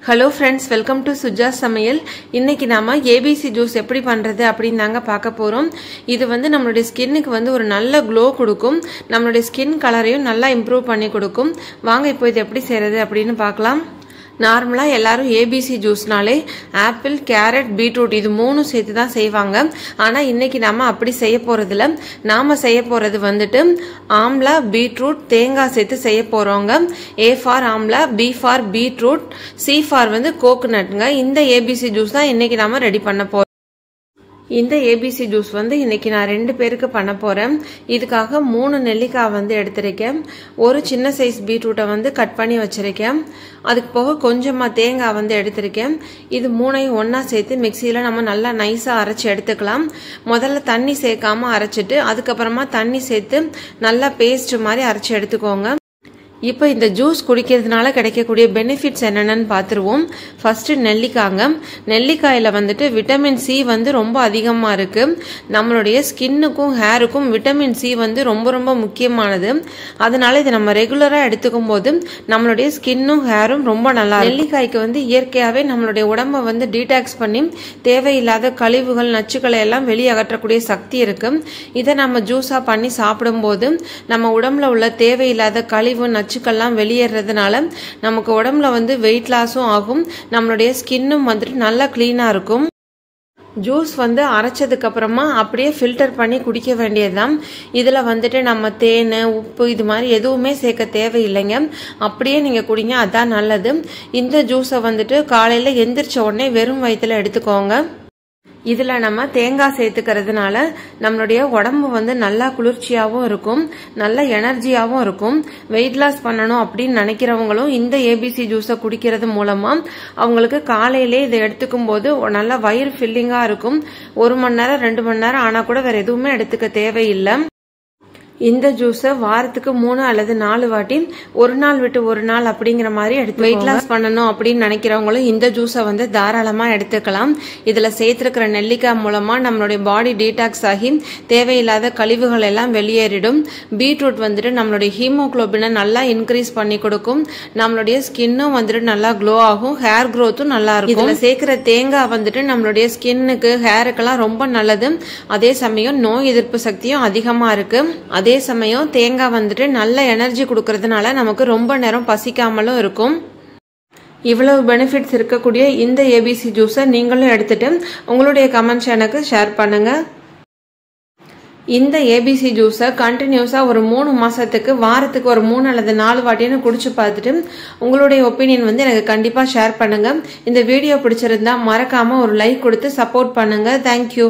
Hello friends, welcome to Suja's சமையல். இன்னைக்கு நாம ABC ஜூஸ் எப்படி பண்றது அப்படினு நாங்க பார்க்க போறோம். இது வந்து நம்மளுடைய ஸ்கின்னுக்கு வந்து ஒரு நல்ல க்ளோ கொடுக்கும். நம்மளுடைய ஸ்கின் கலரையும் நல்லா இம்ப்ரூவ் பண்ணி கொடுக்கும். வாங்க இப்போ இது எப்படி செய்யறது அப்படினு பார்க்கலாம். நார்மலா எல்லாரும் ABC ஜூஸ்னாலே ஆப்பிள், கேரட், பீட்ரூட் இது மூணும் சேர்த்து தான் செய்வாங்க. ஆனா இன்னைக்கு நாம அப்படி செய்ய போறது இல்ல. நாம செய்ய போறது வந்துட்டு ஆம்லா, பீட்ரூட், தேங்காய் சேர்த்து செய்ய போறோங்க. A for amla, B for beetroot, C for வந்து கோகனட்ங்க. இந்த ABC ஜூஸ் தான் இன்னைக்கு நாம ரெடி பண்ண போறோம். இந்த ABC ஜூஸ் வந்து இன்னைக்கு நான் 2 பேருக்கு பண்ண போறேன். இதுக்காக 3 நெல்லிக்காய் வந்து எடுத்துருக்கேன். ஒரு சின்ன சைஸ் பீட்ரூட்டை வந்து கட் பண்ணி வச்சிருக்கேன். அதுக்கு போக கொஞ்சமா தேங்காய் வந்து எடுத்திருக்கேன். இது மூணையும் ஒன்னா சேர்த்து மிக்சியில நம்ம நல்லா நைஸா அரைச்சு எடுத்துக்கலாம். முதல்ல தண்ணி சேர்க்காம அரைச்சிட்டு அதுக்கப்புறமா தண்ணி சேர்த்து நல்லா பேஸ்ட் மாதிரி அரைச்சு எடுத்துக்கோங்க. இப்போ இந்த ஜூஸ் குடிக்கிறதுனால கிடைக்கக்கூடிய பெனிஃபிட்ஸ் என்னென்னு பார்த்துருவோம். ஃபர்ஸ்ட் நெல்லிக்காங்க. நெல்லிக்காயில் வந்துட்டு விட்டமின் சி வந்து ரொம்ப அதிகமாக இருக்கு. நம்மளுடைய ஸ்கின்னுக்கும் ஹேருக்கும் விட்டமின் சி வந்து ரொம்ப ரொம்ப முக்கியமானது. அதனால இதை நம்ம ரெகுலராக எடுத்துக்கும் போது நம்மளுடைய ஸ்கின்னும் ஹேரும் ரொம்ப நல்லா இருக்கும். நெல்லிக்காய்க்கு வந்து இயற்கையாகவே நம்மளுடைய உடம்பை வந்து டீடாக்ஸ் பண்ணி தேவையில்லாத கழிவுகள், நச்சுக்களை எல்லாம் வெளியே அகற்றக்கூடிய சக்தி இருக்கு. இதை நம்ம ஜூஸாக பண்ணி சாப்பிடும்போது நம்ம உடம்புல உள்ள தேவையில்லாத கழிவு, நச்சுக்கெல்லாம் வெளியேறதுனால நமக்கு உடம்புல வந்து வெயிட் லாஸும் ஆகும். நம்மளுடைய ஸ்கின்னும் வந்துட்டு நல்லா கிளீனா இருக்கும். ஜூஸ் வந்து அரைச்சதுக்கு அப்புறமா அப்படியே ஃபில்டர் பண்ணி குடிக்க வேண்டியதுதான். இதுல வந்துட்டு நம்ம தேன், உப்பு இது மாதிரி எதுவுமே சேர்க்க தேவையில்லைங்க. அப்படியே நீங்க குடிங்க, அதான் நல்லது. இந்த ஜூஸை வந்துட்டு காலையில எந்திரிச்ச உடனே வெறும் வயிற்றுல எடுத்துக்கோங்க. இதுல நம்ம தேங்காய் சேர்த்துக்கிறதுனால நம்மளுடைய உடம்பு வந்து நல்லா குளிர்ச்சியாவும் இருக்கும், நல்ல எனர்ஜியாவும் இருக்கும். வெயிட் லாஸ் பண்ணணும் அப்படின்னு நினைக்கிறவங்களும் இந்த ABC ஜூஸை குடிக்கிறது மூலமா அவங்களுக்கு காலையிலே இதை எடுத்துக்கும் போது நல்லா வயிறு ஃபில்லிங்கா இருக்கும். 1 மணி நேரம் 2 மணி நேரம் ஆனா கூட வேற எதுவுமே எடுத்துக்க தேவையில்லை. இந்த ஜூஸை வாரத்துக்கு 3 அல்லது 4 வாட்டி ஒரு நாள் விட்டு ஒரு நாள் அப்படிங்கிற மாதிரி எடுத்து வெயிட் லாஸ் பண்ணணும் அப்படின்னு நினைக்கிறவங்களும் இந்த ஜூஸை வந்து தாராளமா எடுத்துக்கலாம். இதுல சேர்த்திருக்கிற நெல்லிக்காய் மூலமா நம்மளுடைய பாடி டீடாக்ஸ் ஆகி தேவையில்லாத கழிவுகள் எல்லாம் வெளியேறிடும். பீட்ரூட் வந்துட்டு நம்மளுடைய ஹீமோகுளோபினை நல்லா இன்க்ரீஸ் பண்ணி கொடுக்கும். நம்மளுடைய ஸ்கின்னும் வந்துட்டு நல்லா க்ளோ ஆகும், ஹேர் க்ரோத்தும் நல்லா இருக்கும். இதுல சேர்க்கிற தேங்காய் வந்துட்டு நம்மளுடைய ஸ்கின்னுக்கு, ஹேருக்கெல்லாம் ரொம்ப நல்லது. அதே சமயம் நோய் எதிர்ப்பு சக்தியும் அதிகமா இருக்கு. அதே சமயம் தேங்காய் வந்துட்டு நல்ல எனர்ஜி கொடுக்கறதுனால நமக்கு ரொம்ப நேரம் பசிக்காமலும் இருக்கும். இவ்வளவு பெனிஃபிட்ஸ் இருக்கக்கூடிய இந்த ABC ஜூஸை நீங்களும் எடுத்துட்டு உங்களுடைய கமெண்ட்ஸ் எனக்கு ஷேர் பண்ணுங்க. இந்த ABC ஜூஸை கண்டினியூஸா ஒரு 3 மாசத்துக்கு வாரத்துக்கு ஒரு 3 அல்லது 4 வாட்டின்னு குடிச்சு பார்த்துட்டு உங்களுடைய ஒப்பீனியன் வந்து எனக்கு கண்டிப்பா ஷேர் பண்ணுங்க. இந்த வீடியோ பிடிச்சிருந்தா மறக்காம ஒரு லைக் கொடுத்து சப்போர்ட் பண்ணுங்க. தேங்க்யூ.